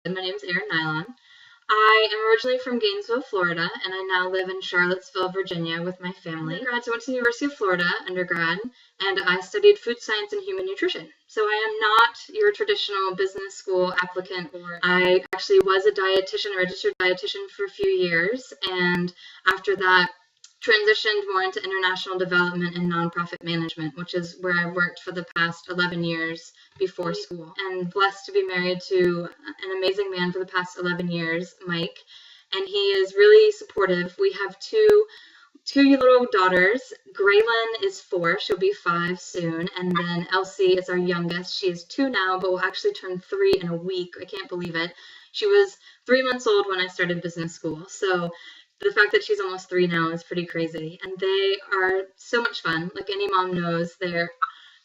My name is Erin Nilon. I am originally from Gainesville, Florida, and I now live in Charlottesville, Virginia with my family. So I went to the University of Florida undergrad, and I studied food science and human nutrition. So I am not your traditional business school applicant. I actually was a dietitian, a registered dietitian for a few years, and after that transitioned more into international development and nonprofit management, which is where I've worked for the past 11 years before school. And blessed to be married to an amazing man for the past 11 years, Mike, and he is really supportive. We have two little daughters. Graylin is 4, she'll be 5 soon, and then Elsie is our youngest. She is 2 now, but will actually turn 3 in a week. I can't believe it. She was 3 months old when I started business school, so the fact that she's almost 3 now is pretty crazy. And they are so much fun. Like any mom knows, their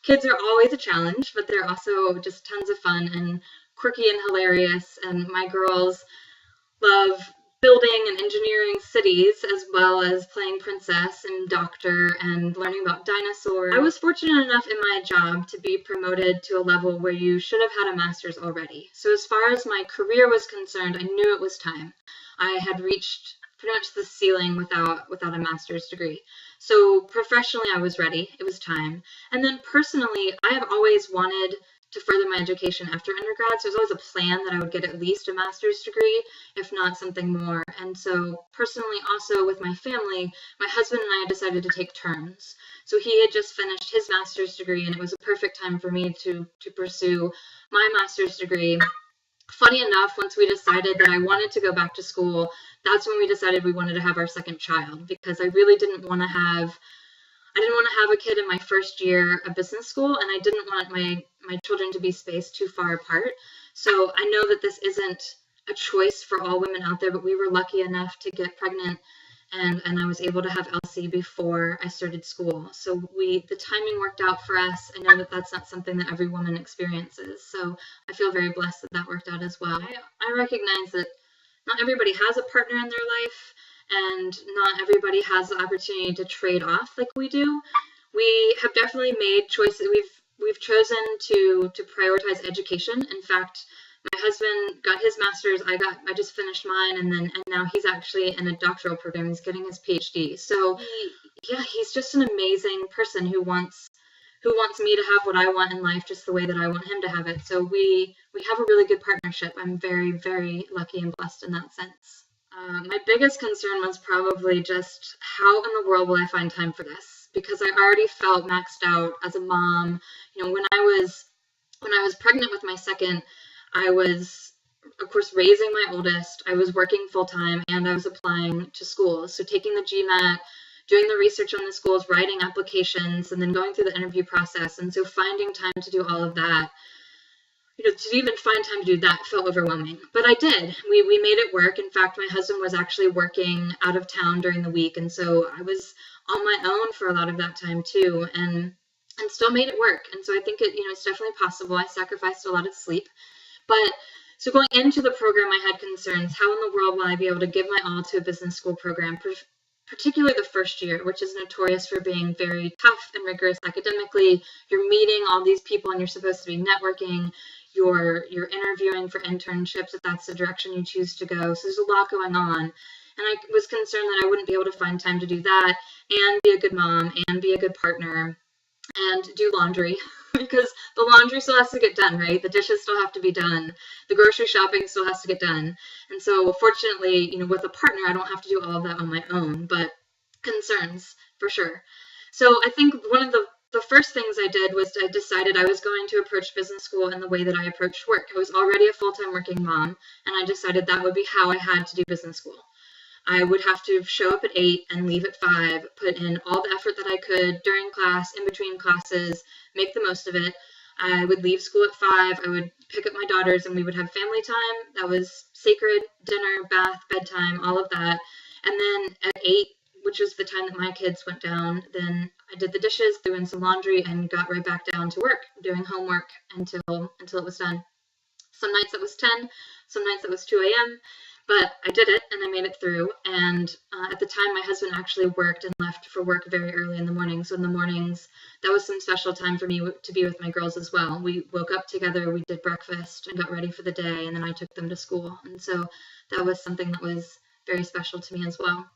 kids are always a challenge, but they're also just tons of fun and quirky and hilarious. And my girls love building and engineering cities, as well as playing princess and doctor and learning about dinosaurs. I was fortunate enough in my job to be promoted to a level where you should have had a master's already. So as far as my career was concerned, I knew it was time. I had reached pretty much the ceiling without a master's degree. So professionally, I was ready. It was time. And then personally, I have always wanted to further my education after undergrad. So there's always a plan that I would get at least a master's degree, if not something more. And so personally, also with my family, my husband and I decided to take turns. So he had just finished his master's degree, and it was a perfect time for me to pursue my master's degree. Funny enough, once we decided that I wanted to go back to school, that's when we decided we wanted to have our second child, because I really didn't want to have a kid in my first year of business school, and I didn't want my children to be spaced too far apart. So I know that this isn't a choice for all women out there, but we were lucky enough to get pregnant, and I was able to have Elsie before I started school. So the timing worked out for us. I know that that's not something that every woman experiences, so I feel very blessed that that worked out as well. I recognize that not everybody has a partner in their life, and not everybody has the opportunity to trade off like we do. We have definitely made choices. We've chosen to prioritize education. In fact, my husband got his master's, I just finished mine, and now he's actually in a doctoral program. He's getting his PhD. So he's just an amazing person who wants me to have what I want in life just the way that I want him to have it. So we have a really good partnership. I'm very, very lucky and blessed in that sense. My biggest concern was probably just how in the world will I find time for this? Because I already felt maxed out as a mom. You know, when I was pregnant with my second, I was, of course, raising my oldest. I was working full time, and I was applying to schools. So taking the GMAT, doing the research on the schools, writing applications, and then going through the interview process. And so finding time to do all of that, to even find time to do that felt overwhelming. But I did. We made it work. In fact, my husband was actually working out of town during the week, and so I was on my own for a lot of that time too, and still made it work. And so I think it's definitely possible. I sacrificed a lot of sleep. But so going into the program, I had concerns. How in the world will I be able to give my all to a business school program, particularly the first year, which is notorious for being very tough and rigorous academically? You're meeting all these people, and you're supposed to be networking. You're interviewing for internships if that's the direction you choose to go. So there's a lot going on. And I was concerned that I wouldn't be able to find time to do that and be a good mom and be a good partner and do laundry, because the laundry still has to get done, right? The dishes still have to be done. The grocery shopping still has to get done. And so fortunately, with a partner, I don't have to do all of that on my own, but concerns for sure. So I think one of the first things I did was I decided I was going to approach business school in the way that I approached work. I was already a full-time working mom, and I decided that would be how I had to do business school. I would have to show up at 8 and leave at 5, put in all the effort that I could during class, in between classes, make the most of it. I would leave school at 5, I would pick up my daughters, and we would have family time. That was sacred: dinner, bath, bedtime, all of that. And then at 8, which was the time that my kids went down, then I did the dishes, threw in some laundry, and got right back down to work, doing homework until it was done. Some nights it was 10, some nights it was 2 a.m., But I did it and I made it through. And at the time, my husband actually worked and left for work very early in the morning. So in the mornings, that was some special time for me to be with my girls as well. We woke up together, we did breakfast and got ready for the day, and then I took them to school. And so that was something that was very special to me as well.